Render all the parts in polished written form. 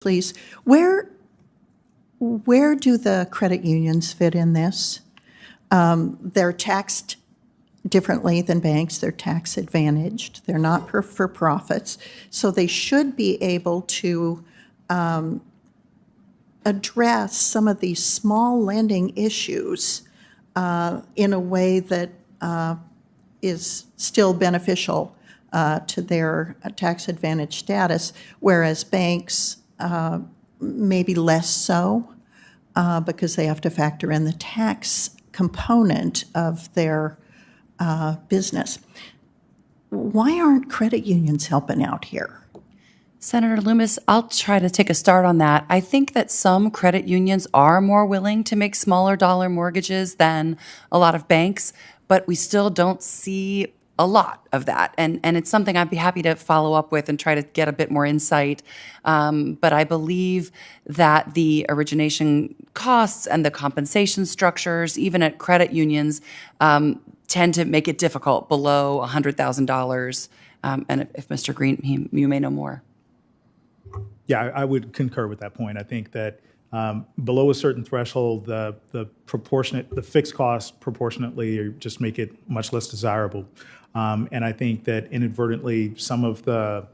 Please, where do the credit unions fit in this? They're taxed differently than banks. They're tax advantaged. They're not for profits. So they should be able to address some of these small lending issues in a way that is still beneficial to their tax advantage status, whereas banks maybe less so because they have to factor in the tax component of their business. Why aren't credit unions helping out here? Senator Loomis, I'll try to take a start on that. I think that some credit unions are more willing to make smaller dollar mortgages than a lot of banks, but we still don't see a lot of that. And it's something I'd be happy to follow up with and try to get a bit more insight. But I believe that the origination costs and the compensation structures, even at credit unions, tend to make it difficult below $100,000. And if Mr. Green, you may know more. Yeah, I would concur with that point. I think that below a certain threshold, the fixed costs proportionately just make it much less desirable. And I think that inadvertently, some of the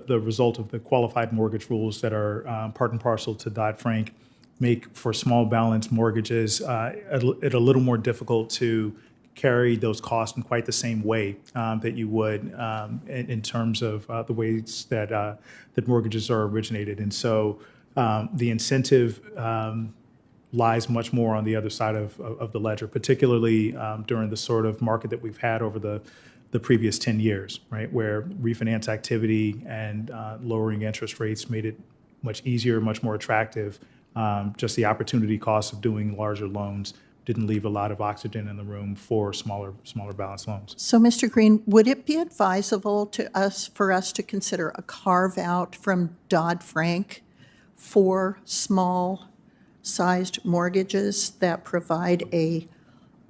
result of the qualified mortgage rules that are part and parcel to Dodd-Frank make for small balance mortgages it a little more difficult to carry those costs in quite the same way that you would in terms of the ways that mortgages are originated. And so the incentive lies much more on the other side of the ledger, particularly during the sort of market that we've had over the previous 10 years, right, where refinance activity and lowering interest rates made it much easier, much more attractive. Just the opportunity cost of doing larger loans didn't leave a lot of oxygen in the room for smaller balance loans. So, Mr. Green, would it be advisable for us to consider a carve-out from Dodd-Frank for small-sized mortgages that provide a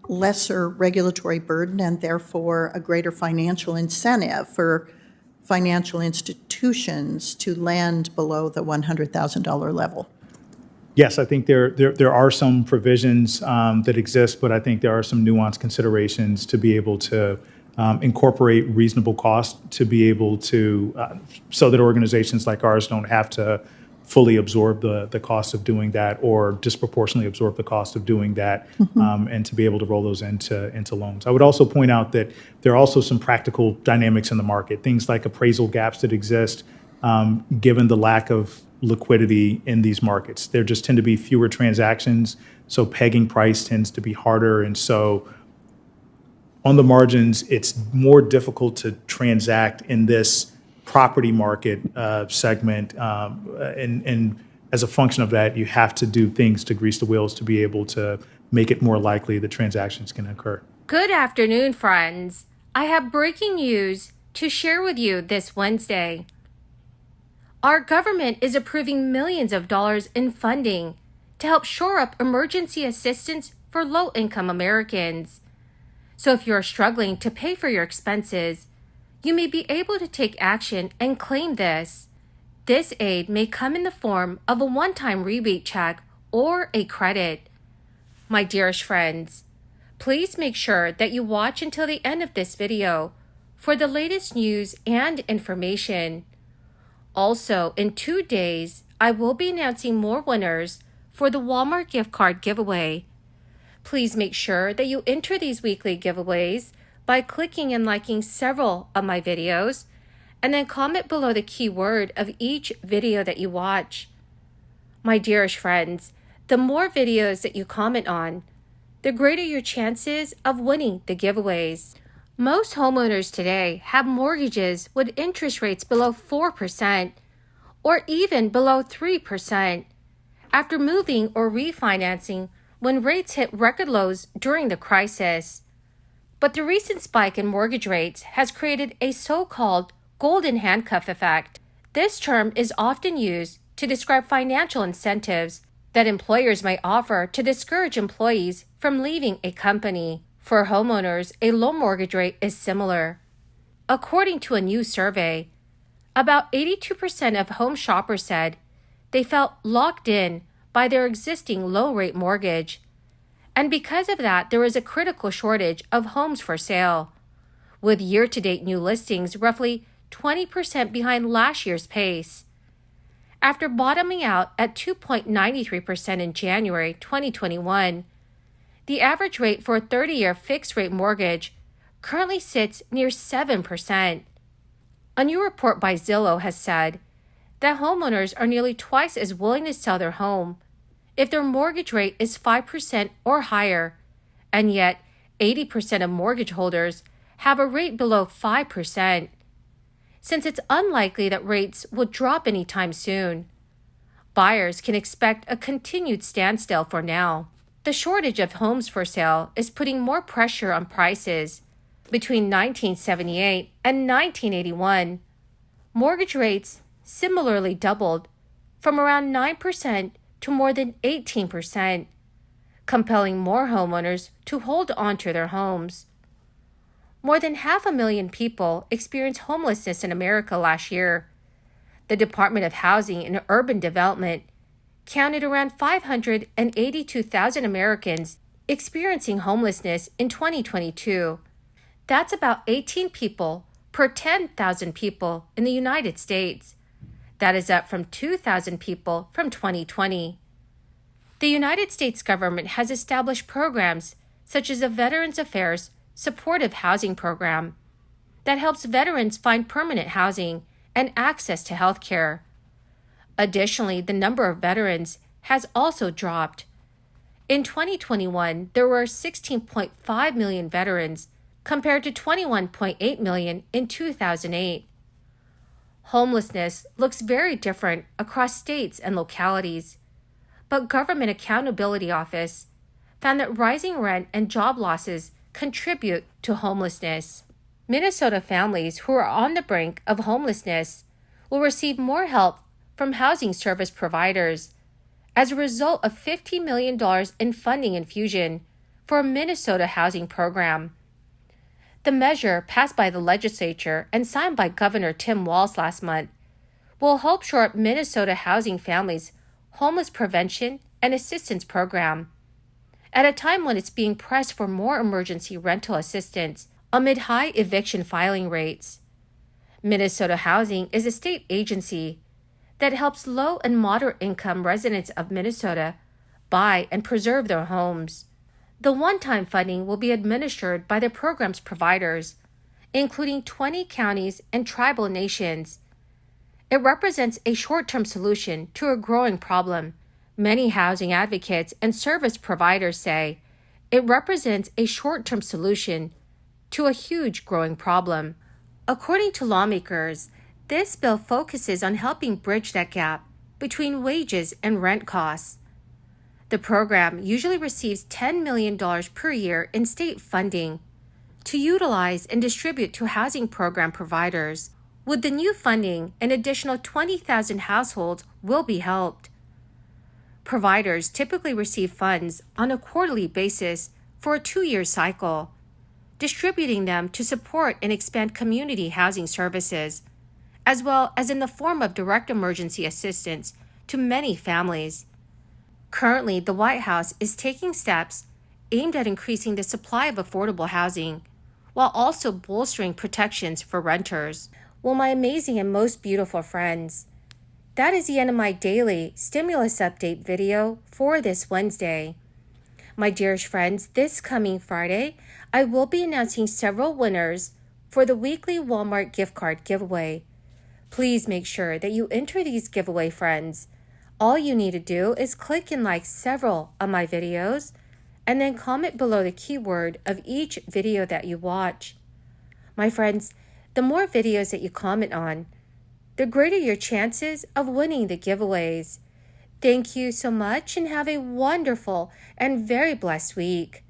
lesser regulatory burden and therefore a greater financial incentive for financial institutions to lend below the $100,000 level? Yes, I think there are some provisions that exist, but I think there are some nuanced considerations to be able to incorporate reasonable cost to be able to, so that organizations like ours don't have to fully absorb the cost of doing that or disproportionately absorb the cost of doing that, and to be able to roll those into loans. I would also point out that there are also some practical dynamics in the market, things like appraisal gaps that exist given the lack of liquidity in these markets. There just tend to be fewer transactions, so pegging price tends to be harder. And so on the margins, it's more difficult to transact in this property market segment. And as a function of that, you have to do things to grease the wheels to be able to make it more likely that transactions can occur. Good afternoon, friends. I have breaking news to share with you this Wednesday. Our government is approving millions of dollars in funding to help shore up emergency assistance for low-income Americans. So if you're struggling to pay for your expenses, you may be able to take action and claim this. This aid may come in the form of a one-time rebate check or a credit. My dearest friends, please make sure that you watch until the end of this video for the latest news and information. Also, in 2 days, I will be announcing more winners for the Walmart gift card giveaway. Please make sure that you enter these weekly giveaways by clicking and liking several of my videos, and then comment below the keyword of each video that you watch. My dearest friends, the more videos that you comment on, the greater your chances of winning the giveaways. Most homeowners today have mortgages with interest rates below 4% or even below 3% after moving or refinancing when rates hit record lows during the crisis. But the recent spike in mortgage rates has created a so-called golden handcuff effect. This term is often used to describe financial incentives that employers may offer to discourage employees from leaving a company. For homeowners, a low mortgage rate is similar. According to a new survey, About 82% of home shoppers said they felt locked in by their existing low-rate mortgage. And because of that, there is a critical shortage of homes for sale, with year-to-date new listings roughly 20% behind last year's pace. After bottoming out at 2.93% in January 2021, the average rate for a 30-year fixed-rate mortgage currently sits near 7%. A new report by Zillow has said that homeowners are nearly twice as willing to sell their home if their mortgage rate is 5% or higher, and yet 80% of mortgage holders have a rate below 5%. Since it's unlikely that rates will drop anytime soon, buyers can expect a continued standstill for now. The shortage of homes for sale is putting more pressure on prices. Between 1978 and 1981, mortgage rates similarly doubled from around 9% to more than 18%, compelling more homeowners to hold onto their homes. More than 500,000 people experienced homelessness in America last year. The Department of Housing and Urban Development counted around 582,000 Americans experiencing homelessness in 2022. That's about 18 people per 10,000 people in the United States. That is up from 2,000 people from 2020. The United States government has established programs such as the Veterans Affairs Supportive Housing Program that helps veterans find permanent housing and access to health care. Additionally, the number of veterans has also dropped. In 2021, there were 16.5 million veterans compared to 21.8 million in 2008. Homelessness looks very different across states and localities, but Government Accountability Office found that rising rent and job losses contribute to homelessness. Minnesota families who are on the brink of homelessness will receive more help from housing service providers as a result of $50 million in funding infusion for a Minnesota housing program. The measure, passed by the legislature and signed by Governor Tim Walz last month, will help shore up Minnesota housing families' homeless prevention and assistance program at a time when it's being pressed for more emergency rental assistance amid high eviction filing rates. Minnesota Housing is a state agency that helps low and moderate income residents of Minnesota buy and preserve their homes. The one-time funding will be administered by the program's providers, including 20 counties and tribal nations. It represents a short-term solution to a growing problem. Many housing advocates and service providers say it represents a short-term solution to a huge growing problem. According to lawmakers, this bill focuses on helping bridge that gap between wages and rent costs. The program usually receives $10 million per year in state funding to utilize and distribute to housing program providers. With the new funding, an additional 20,000 households will be helped. Providers typically receive funds on a quarterly basis for a 2-year cycle, distributing them to support and expand community housing services, as well as in the form of direct emergency assistance to many families. Currently, the White House is taking steps aimed at increasing the supply of affordable housing, while also bolstering protections for renters. Well, my amazing and most beautiful friends, that is the end of my daily stimulus update video for this Wednesday. My dearest friends, this coming Friday, I will be announcing several winners for the weekly Walmart gift card giveaway. Please make sure that you enter these giveaway friends. All you need to do is click and like several of my videos and then comment below the keyword of each video that you watch. My friends, the more videos that you comment on, the greater your chances of winning the giveaways. Thank you so much and have a wonderful and very blessed week.